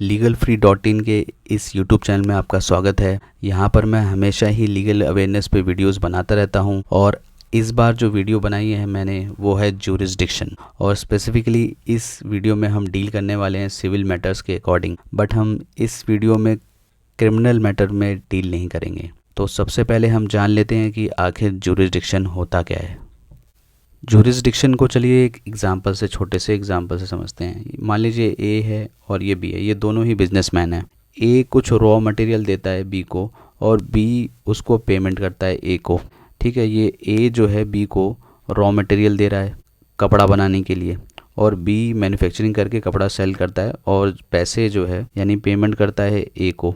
legalfree.in के इस YouTube channel में आपका स्वागत है। यहाँ पर मैं हमेशा ही लीगल अवेयरनेस पे वीडियोस बनाता रहता हूँ और इस बार जो वीडियो बनाई है मैंने वो है ज्यूरिसडिक्शन और स्पेसिफिकली इस वीडियो में हम डील करने वाले हैं सिविल मैटर्स के अकॉर्डिंग, बट हम इस वीडियो में क्रिमिनल मैटर में डील नहीं करेंगे। तो सबसे पहले हम जान लेते हैं कि आखिर ज्यूरिसडिक्शन होता क्या है। ज्यूरिसडिक्शन को चलिए एक एग्जांपल से, छोटे से एग्जांपल से समझते हैं। मान लीजिए ए है और ये बी है, ये दोनों ही बिजनेसमैन हैं। ए कुछ रॉ मटेरियल देता है बी को और बी उसको पेमेंट करता है ए को। ठीक है, ये ए जो है बी को रॉ मटेरियल दे रहा है कपड़ा बनाने के लिए और बी मैन्युफैक्चरिंग करके कपड़ा सेल करता है और पैसे जो है यानी पेमेंट करता है ए को,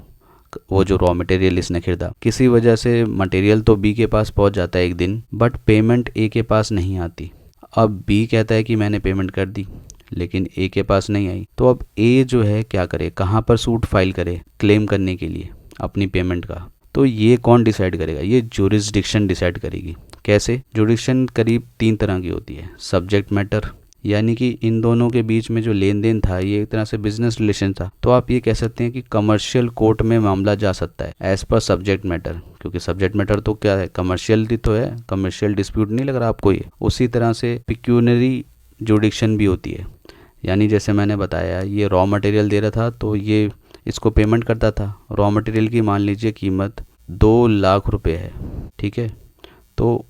वो जो रॉ मटेरियल इसने खरीदा। किसी वजह से मटेरियल तो बी के पास पहुंच जाता है एक दिन, बट पेमेंट ए के पास नहीं आती। अब बी कहता है कि मैंने पेमेंट कर दी, लेकिन ए के पास नहीं आई। तो अब ए जो है क्या करे, कहाँ पर सूट फाइल करे क्लेम करने के लिए अपनी पेमेंट का। तो ये कौन डिसाइड करेगा, ये ज्यूरिसडिक्शन डिसाइड करेगी। कैसे? ज्यूरिसडिक्शन करीब 3 तरह की होती है। सब्जेक्ट मैटर, यानी कि इन दोनों के बीच में जो लेन देन था ये एक तरह से बिजनेस रिलेशन था, तो आप ये कह सकते हैं कि कमर्शियल कोर्ट में मामला जा सकता है एज पर सब्जेक्ट मैटर, क्योंकि सब्जेक्ट मैटर तो क्या है, कमर्शियल तो है, कमर्शियल डिस्प्यूट नहीं लग रहा आपको ये। उसी तरह से पिक्यूनरी ज्यूरिसडिक्शन भी होती है, यानी जैसे मैंने बताया ये रॉ मटेरियल दे रहा था तो ये इसको पेमेंट करता था। रॉ मटेरियल की मान लीजिए कीमत 2 लाख रुपए है, ठीक है, तो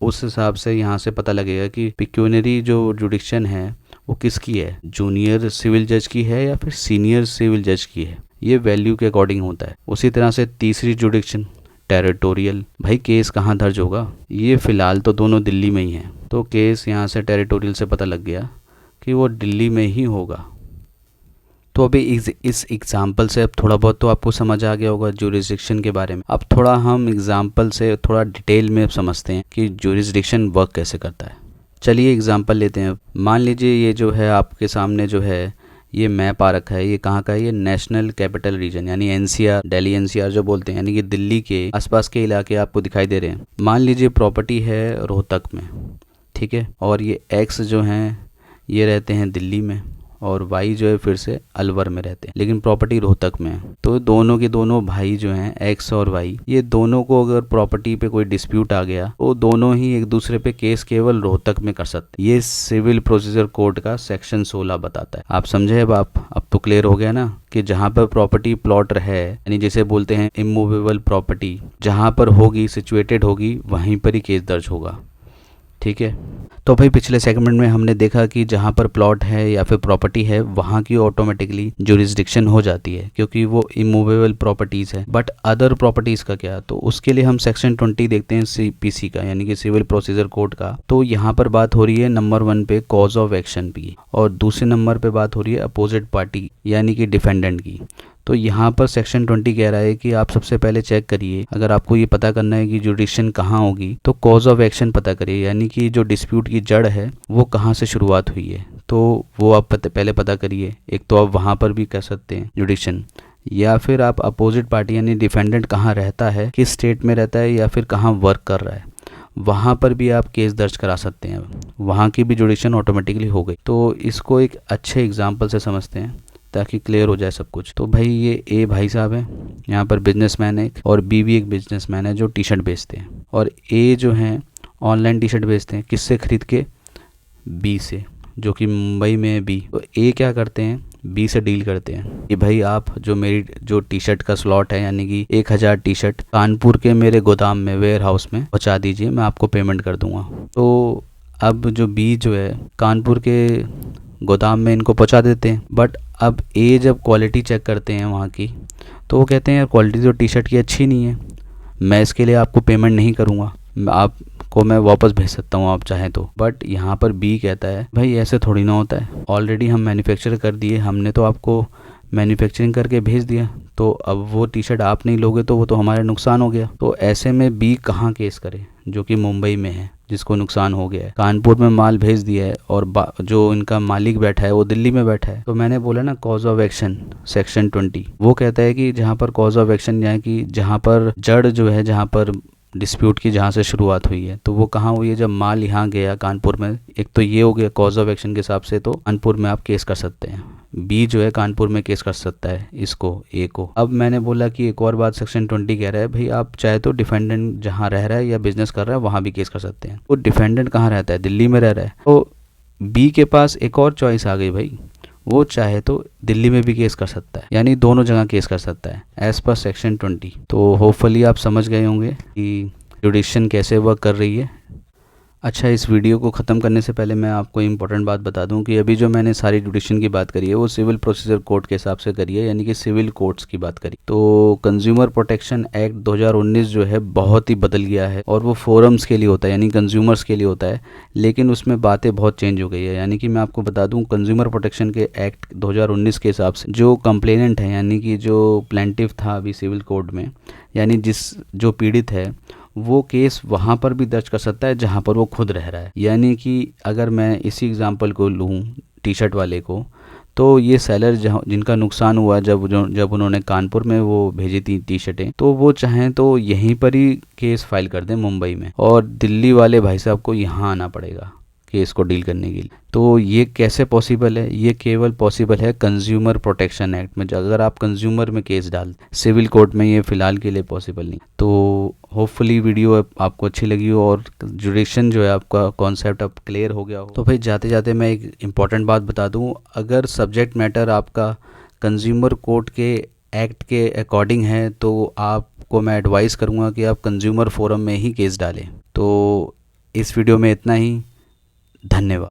उस हिसाब से यहाँ से पता लगेगा कि पिक्यूनरी जो जुडिक्शन है वो किसकी है, जूनियर सिविल जज की है या फिर सीनियर सिविल जज की है। ये वैल्यू के अकॉर्डिंग होता है। उसी तरह से तीसरी जुडिक्शन टेरिटोरियल, भाई केस कहाँ दर्ज होगा, ये फ़िलहाल तो दोनों दिल्ली में ही हैं, तो केस यहाँ से टेरिटोरियल से पता लग गया कि वो दिल्ली में ही होगा। तो अभी इस एग्जाम्पल से अब थोड़ा बहुत तो आपको समझ आ गया होगा ज्यूरिसडिक्शन के बारे में। अब थोड़ा हम एग्जाम्पल से थोड़ा डिटेल में समझते हैं कि ज्यूरिसडिक्शन वर्क कैसे करता है। चलिए एग्जाम्पल लेते हैं। मान लीजिए ये जो है आपके सामने जो है ये मैप आ रखा है, ये कहाँ का है, ये नेशनल कैपिटल रीजन यानी एनसीआर, दिल्ली एनसीआर जो बोलते हैं, यानी कि दिल्ली के आसपास के इलाके आपको दिखाई दे रहे हैं। मान लीजिए प्रॉपर्टी है रोहतक में, ठीक है, और ये एक्स जो हैं ये रहते हैं दिल्ली में और वाई जो है फिर से अलवर में रहते हैं, लेकिन प्रॉपर्टी रोहतक में है। तो दोनों के दोनों भाई जो हैं एक्स और वाई, ये दोनों को अगर प्रॉपर्टी पे कोई डिस्प्यूट आ गया तो दोनों ही एक दूसरे पे केस केवल रोहतक में कर सकते हैं। ये सिविल प्रोसीजर कोड का सेक्शन 16 बताता है। आप समझे? अब तो क्लियर हो गया ना कि जहाँ पर प्रॉपर्टी प्लॉट है, यानी जैसे बोलते हैं इमूवेबल प्रॉपर्टी, जहाँ पर होगी सिचुएटेड होगी वहीं पर ही केस दर्ज होगा। ठीक है, तो भाई पिछले सेगमेंट में हमने देखा कि जहाँ पर प्लॉट है या फिर प्रॉपर्टी है वहाँ की ऑटोमेटिकली ज्यूरिसडिक्शन हो जाती है क्योंकि वो इमूवेबल प्रॉपर्टीज़ है। बट अदर प्रॉपर्टीज़ का क्या, तो उसके लिए हम सेक्शन 20 देखते हैं सीपीसी का, यानी कि सिविल प्रोसीजर कोड का। तो यहाँ पर बात हो रही है नंबर 1 पे कॉज ऑफ एक्शन की और दूसरे नंबर पे बात हो रही है अपोजिट पार्टी यानी कि डिफेंडेंट की। तो यहाँ पर सेक्शन 20 कह रहा है कि आप सबसे पहले चेक करिए, अगर आपको ये पता करना है कि ज्यूरिसडिक्शन कहाँ होगी तो कॉज ऑफ एक्शन पता करिए, यानी कि जो डिस्प्यूट की जड़ है वो कहाँ से शुरुआत हुई है, तो वो आप पहले पता करिए। एक तो आप वहाँ पर भी कर सकते हैं ज्यूरिसडिक्शन, या फिर आप अपोजिट पार्टी यानी डिफेंडेंट कहाँ रहता है, किस स्टेट में रहता है या फिर कहाँ वर्क कर रहा है, वहाँ पर भी आप केस दर्ज करा सकते हैं। वहाँ की भी ज्यूरिसडिक्शन ऑटोमेटिकली हो गई। तो इसको एक अच्छे एग्जाम्पल से समझते हैं ताकि क्लियर हो जाए सब कुछ। तो भाई ये ए भाई साहब है, यहाँ पर बिजनेसमैन है और बी भी एक बिजनेसमैन है जो टी शर्ट बेचते हैं। और ए जो हैं ऑनलाइन टी शर्ट बेचते हैं, किससे खरीद के, बी से, जो कि मुंबई में है बी। तो ए क्या करते हैं, बी से डील करते हैं कि भाई आप जो मेरी जो टी शर्ट का स्लॉट है यानी कि 1000 टी शर्ट कानपुर के मेरे गोदाम में वेयर हाउस में पहुँचा दीजिए, मैं आपको पेमेंट कर दूंगा। तो अब जो बी जो है कानपुर के गोदाम में इनको पहुंचा देते हैं। बट अब ए जब क्वालिटी चेक करते हैं वहाँ की तो वो कहते हैं यार क्वालिटी तो टी शर्ट की अच्छी नहीं है, मैं इसके लिए आपको पेमेंट नहीं करूँगा, आपको मैं वापस भेज सकता हूँ आप चाहें तो। बट यहाँ पर बी कहता है भाई ऐसे थोड़ी ना होता है, ऑलरेडी हम मैन्युफैक्चर कर दिए, हमने तो आपको मैन्युफैक्चरिंग करके भेज दिया, तो अब वो टी शर्ट आप नहीं लोगे तो वो तो हमारा नुकसान हो गया। तो ऐसे में बी कहाँ केस करे, जो कि मुंबई में है, जिसको नुकसान हो गया है। कानपुर में माल भेज दिया है और जो इनका मालिक बैठा है वो दिल्ली में बैठा है। तो मैंने बोला ना कॉज ऑफ एक्शन सेक्शन 20, वो कहता है कि जहाँ पर कॉज ऑफ एक्शन यानी कि जहाँ पर जड़ जो है, जहाँ पर डिस्प्यूट की जहाँ से शुरुआत हुई है, तो वो कहाँ हुई है, जब माल यहाँ गया कानपुर में। एक तो ये हो गया कॉज ऑफ एक्शन के हिसाब से, तो कानपुर में आप केस कर सकते हैं। बी जो है कानपुर में केस कर सकता है इसको, ए को। अब मैंने बोला कि एक और बात सेक्शन 20 कह रहा है भाई आप चाहे तो डिफेंडेंट जहाँ रह रहा है या बिजनेस कर रहा है वहाँ भी केस कर सकते हैं। वो डिफेंडेंट कहाँ रहता है, दिल्ली में रह रहा है, तो बी के पास एक और चॉइस आ गई भाई, वो चाहे तो दिल्ली में भी केस कर सकता है, यानी दोनों जगह केस कर सकता है एज पर सेक्शन 20। तो होपफुली आप समझ गए होंगे कि जुडिशन कैसे वर्क कर रही है। अच्छा, इस वीडियो को ख़त्म करने से पहले मैं आपको इम्पोर्टेंट बात बता दूं कि अभी जो मैंने सारी जुडिशन की बात करी है वो सिविल प्रोसीजर कोड के हिसाब से करी है, यानी कि सिविल कोर्ट्स की बात करी। तो कंज्यूमर प्रोटेक्शन एक्ट 2019 जो है बहुत ही बदल गया है और वो फोरम्स के लिए होता है, यानी कंज्यूमर्स के लिए होता है, लेकिन उसमें बातें बहुत चेंज हो गई है। यानी कि मैं आपको बता दूँ, कंज्यूमर प्रोटेक्शन के एक्ट 2019 के हिसाब से जो कंप्लेनेंट है, यानी कि जो प्लेंटिफ था अभी सिविल कोड में, यानी जो पीड़ित है वो केस वहाँ पर भी दर्ज कर सकता है जहाँ पर वो खुद रह रहा है। यानी कि अगर मैं इसी एग्जांपल को लूँ टी शर्ट वाले को, तो ये सेलर जिनका नुकसान हुआ जब उन्होंने कानपुर में वो भेजी थी टी शर्टें, तो वो चाहें तो यहीं पर ही केस फाइल कर दें मुंबई में, और दिल्ली वाले भाई साहब को यहाँ आना पड़ेगा केस को डील करने के लिए। तो ये कैसे पॉसिबल है, ये केवल पॉसिबल है कंज्यूमर प्रोटेक्शन एक्ट में। अगर आप कंज्यूमर में केस डाल, सिविल कोर्ट में ये फ़िलहाल के लिए पॉसिबल नहीं। तो होपफुली वीडियो आपको अच्छी लगी हो और जुडिशन जो है आपका कॉन्सेप्ट अब क्लियर हो गया हो। तो भाई जाते जाते मैं एक इम्पॉर्टेंट बात बता दूं, अगर सब्जेक्ट मैटर आपका कंज्यूमर कोर्ट के एक्ट के अकॉर्डिंग है तो आपको मैं एडवाइस करूंगा कि आप कंज्यूमर फोरम में ही केस डालें। तो इस वीडियो में इतना ही, धन्यवाद।